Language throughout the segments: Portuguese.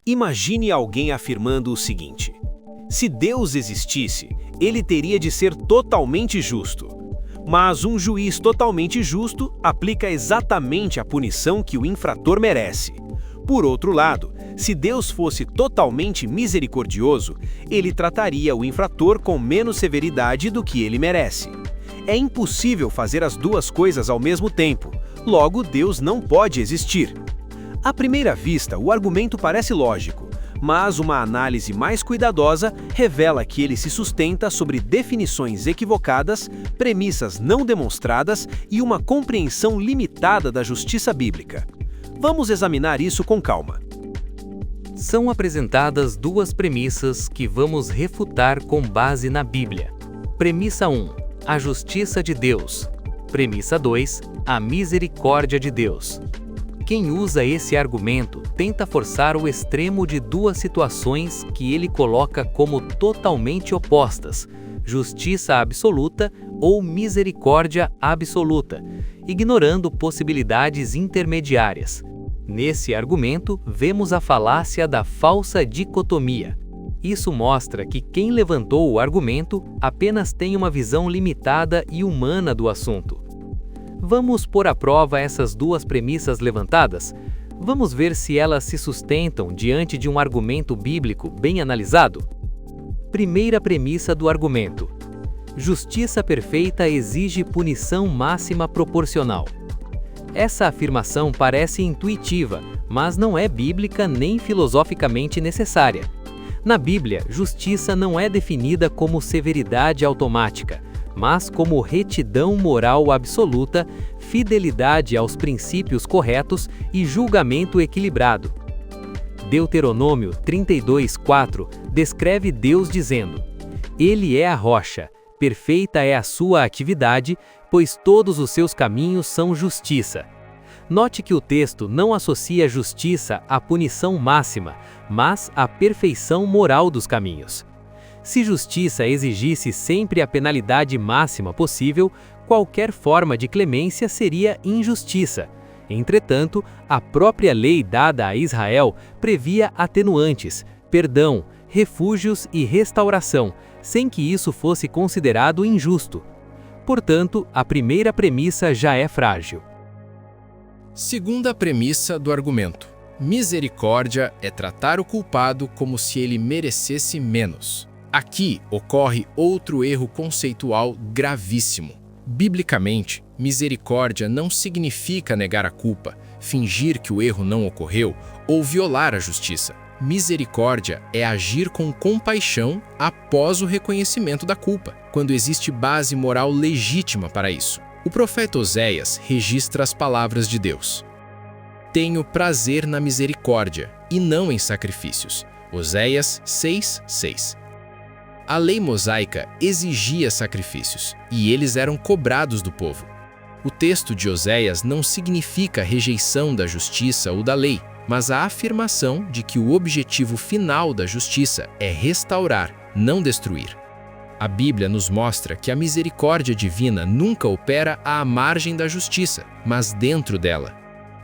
Imagine alguém afirmando o seguinte: se Deus existisse, ele teria de ser totalmente justo. Mas um juiz totalmente justo aplica exatamente a punição que o infrator merece. Por outro lado, se Deus fosse totalmente misericordioso, ele trataria o infrator com menos severidade do que ele merece. É impossível fazer as duas coisas ao mesmo tempo, logo Deus não pode existir. À primeira vista, o argumento parece lógico, mas uma análise mais cuidadosa revela que ele se sustenta sobre definições equivocadas, premissas não demonstradas e uma compreensão limitada da justiça bíblica. Vamos examinar isso com calma. São apresentadas duas premissas que vamos refutar com base na Bíblia. Premissa 1. A justiça de Deus. Premissa 2. A misericórdia de Deus. Quem usa esse argumento tenta forçar o extremo de duas situações que ele coloca como totalmente opostas: justiça absoluta ou misericórdia absoluta, ignorando possibilidades intermediárias. Nesse argumento, vemos a falácia da falsa dicotomia. Isso mostra que quem levantou o argumento apenas tem uma visão limitada e humana do assunto. Vamos pôr à prova essas duas premissas levantadas? Vamos ver se elas se sustentam diante de um argumento bíblico bem analisado? Primeira premissa do argumento: justiça perfeita exige punição máxima proporcional. Essa afirmação parece intuitiva, mas não é bíblica nem filosoficamente necessária. Na Bíblia, justiça não é definida como severidade automática, mas como retidão moral absoluta, fidelidade aos princípios corretos e julgamento equilibrado. Deuteronômio 32:4 descreve Deus dizendo: Ele é a rocha, perfeita é a sua atividade, pois todos os seus caminhos são justiça. Note que o texto não associa justiça à punição máxima, mas à perfeição moral dos caminhos. Se justiça exigisse sempre a penalidade máxima possível, qualquer forma de clemência seria injustiça. Entretanto, a própria lei dada a Israel previa atenuantes, perdão, refúgios e restauração, sem que isso fosse considerado injusto. Portanto, a primeira premissa já é frágil. Segunda premissa do argumento: misericórdia é tratar o culpado como se ele merecesse menos. Aqui ocorre outro erro conceitual gravíssimo. Biblicamente, misericórdia não significa negar a culpa, fingir que o erro não ocorreu ou violar a justiça. Misericórdia é agir com compaixão após o reconhecimento da culpa, quando existe base moral legítima para isso. O profeta Oséias registra as palavras de Deus: Tenho prazer na misericórdia e não em sacrifícios. Oséias 6:6. A lei mosaica exigia sacrifícios, e eles eram cobrados do povo. O texto de Oséias não significa rejeição da justiça ou da lei, mas a afirmação de que o objetivo final da justiça é restaurar, não destruir. A Bíblia nos mostra que a misericórdia divina nunca opera à margem da justiça, mas dentro dela.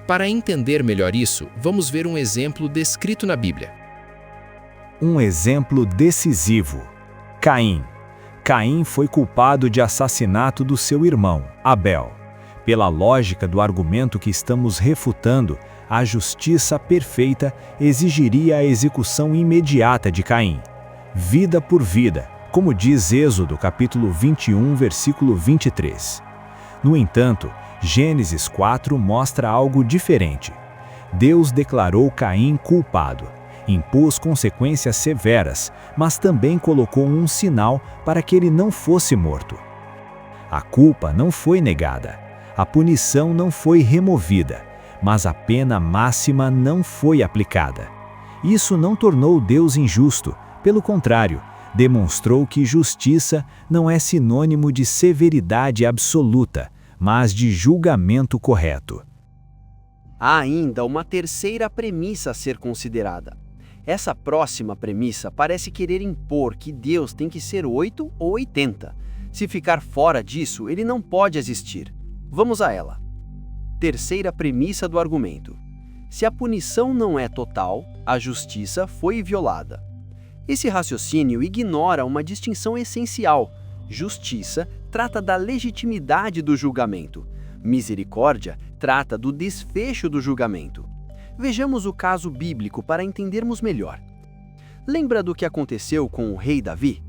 Para entender melhor isso, vamos ver um exemplo descrito na Bíblia. Um exemplo decisivo: Caim. Caim foi culpado de assassinato do seu irmão, Abel. Pela lógica do argumento que estamos refutando, a justiça perfeita exigiria a execução imediata de Caim, vida por vida, como diz Êxodo capítulo 21, versículo 23. No entanto, Gênesis 4 mostra algo diferente. Deus declarou Caim culpado, impôs consequências severas, mas também colocou um sinal para que ele não fosse morto. A culpa não foi negada, a punição não foi removida, mas a pena máxima não foi aplicada. Isso não tornou Deus injusto, pelo contrário, demonstrou que justiça não é sinônimo de severidade absoluta, mas de julgamento correto. Há ainda uma terceira premissa a ser considerada. Essa próxima premissa parece querer impor que Deus tem que ser 8 ou 80. Se ficar fora disso, ele não pode existir. Vamos a ela. Terceira premissa do argumento: Se a punição não é total, a justiça foi violada. Esse raciocínio ignora uma distinção essencial. Justiça trata da legitimidade do julgamento. Misericórdia trata do desfecho do julgamento. Vejamos o caso bíblico para entendermos melhor. Lembra do que aconteceu com o rei Davi?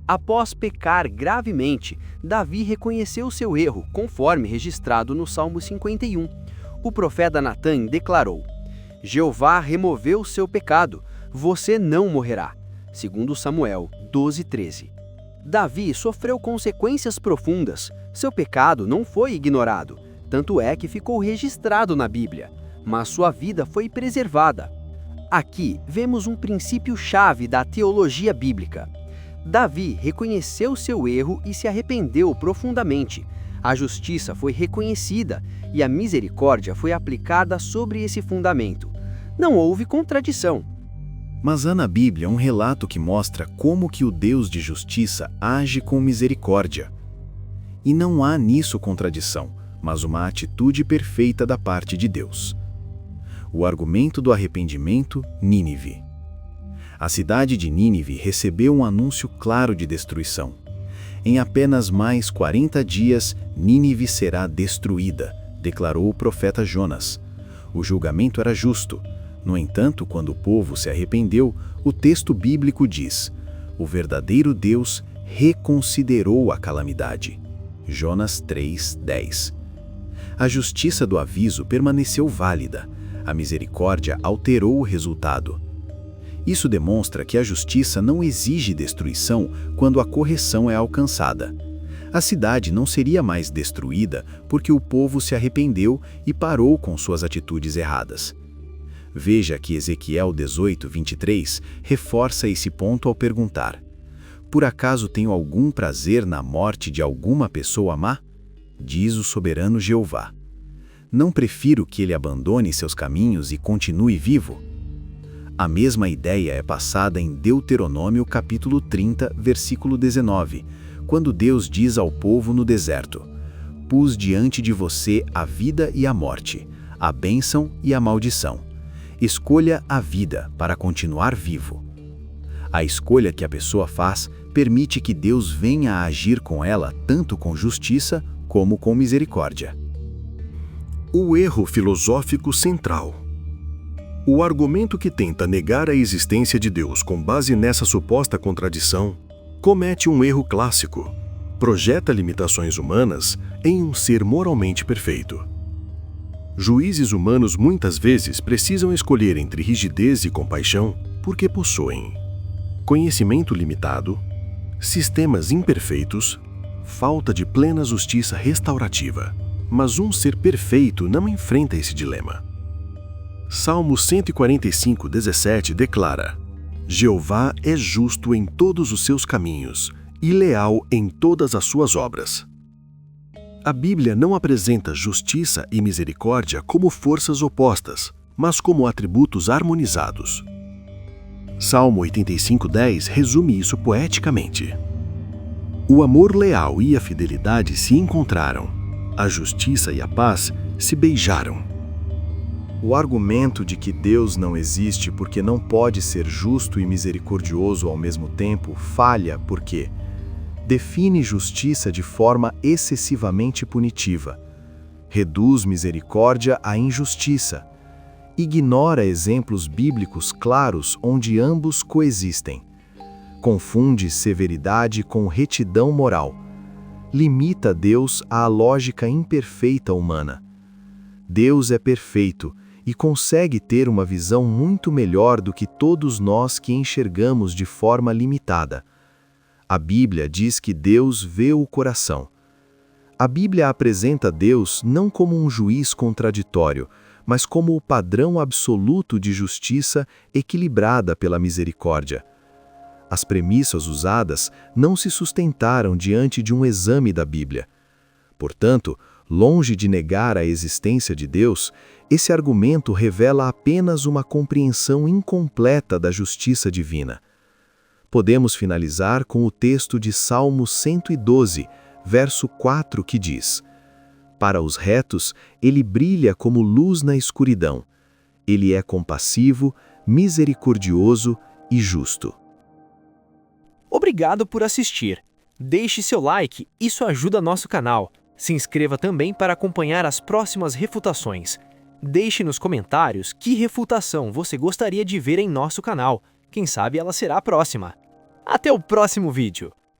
Após pecar gravemente, Davi reconheceu seu erro, conforme registrado no Salmo 51. O profeta Natã declarou: Jeová removeu seu pecado, você não morrerá. Segundo Samuel 12:13. Davi sofreu consequências profundas. Seu pecado não foi ignorado, tanto é que ficou registrado na Bíblia, mas sua vida foi preservada. Aqui vemos um princípio-chave da teologia bíblica. Davi reconheceu seu erro e se arrependeu profundamente. A justiça foi reconhecida e a misericórdia foi aplicada sobre esse fundamento. Não houve contradição. Mas há na Bíblia um relato que mostra como que o Deus de justiça age com misericórdia. E não há nisso contradição, mas uma atitude perfeita da parte de Deus. O argumento do arrependimento, Nínive. A cidade de Nínive recebeu um anúncio claro de destruição. Em apenas mais 40 dias, Nínive será destruída, declarou o profeta Jonas. O julgamento era justo. No entanto, quando o povo se arrependeu, o texto bíblico diz: o verdadeiro Deus reconsiderou a calamidade. Jonas 3:10. A justiça do aviso permaneceu válida. A misericórdia alterou o resultado. Isso demonstra que a justiça não exige destruição quando a correção é alcançada. A cidade não seria mais destruída porque o povo se arrependeu e parou com suas atitudes erradas. Veja que Ezequiel 18:23 reforça esse ponto ao perguntar: por acaso tenho algum prazer na morte de alguma pessoa má? Diz o soberano Jeová. Não prefiro que ele abandone seus caminhos e continue vivo? A mesma ideia é passada em Deuteronômio capítulo 30, versículo 19, quando Deus diz ao povo no deserto: pus diante de você a vida e a morte, a bênção e a maldição. Escolha a vida para continuar vivo. A escolha que a pessoa faz permite que Deus venha a agir com ela tanto com justiça como com misericórdia. O erro filosófico central. O argumento que tenta negar a existência de Deus com base nessa suposta contradição comete um erro clássico. Projeta limitações humanas em um ser moralmente perfeito. Juízes humanos muitas vezes precisam escolher entre rigidez e compaixão porque possuem conhecimento limitado, sistemas imperfeitos, falta de plena justiça restaurativa. Mas um ser perfeito não enfrenta esse dilema. Salmo 145:17 declara: Jeová é justo em todos os seus caminhos e leal em todas as suas obras. A Bíblia não apresenta justiça e misericórdia como forças opostas, mas como atributos harmonizados. Salmo 85:10 resume isso poeticamente. O amor leal e a fidelidade se encontraram. A justiça e a paz se beijaram. O argumento de que Deus não existe porque não pode ser justo e misericordioso ao mesmo tempo falha porque define justiça de forma excessivamente punitiva, reduz misericórdia à injustiça, ignora exemplos bíblicos claros onde ambos coexistem, confunde severidade com retidão moral, limita Deus à lógica imperfeita humana. Deus é perfeito e consegue ter uma visão muito melhor do que todos nós que enxergamos de forma limitada. A Bíblia diz que Deus vê o coração. A Bíblia apresenta Deus não como um juiz contraditório, mas como o padrão absoluto de justiça equilibrada pela misericórdia. As premissas usadas não se sustentaram diante de um exame da Bíblia. Portanto, longe de negar a existência de Deus, esse argumento revela apenas uma compreensão incompleta da justiça divina. Podemos finalizar com o texto de Salmo 112, verso 4, que diz: Para os retos, ele brilha como luz na escuridão. Ele é compassivo, misericordioso e justo. Obrigado por assistir. Deixe seu like, isso ajuda nosso canal. Se inscreva também para acompanhar as próximas refutações. Deixe nos comentários que refutação você gostaria de ver em nosso canal. Quem sabe ela será a próxima. Até o próximo vídeo!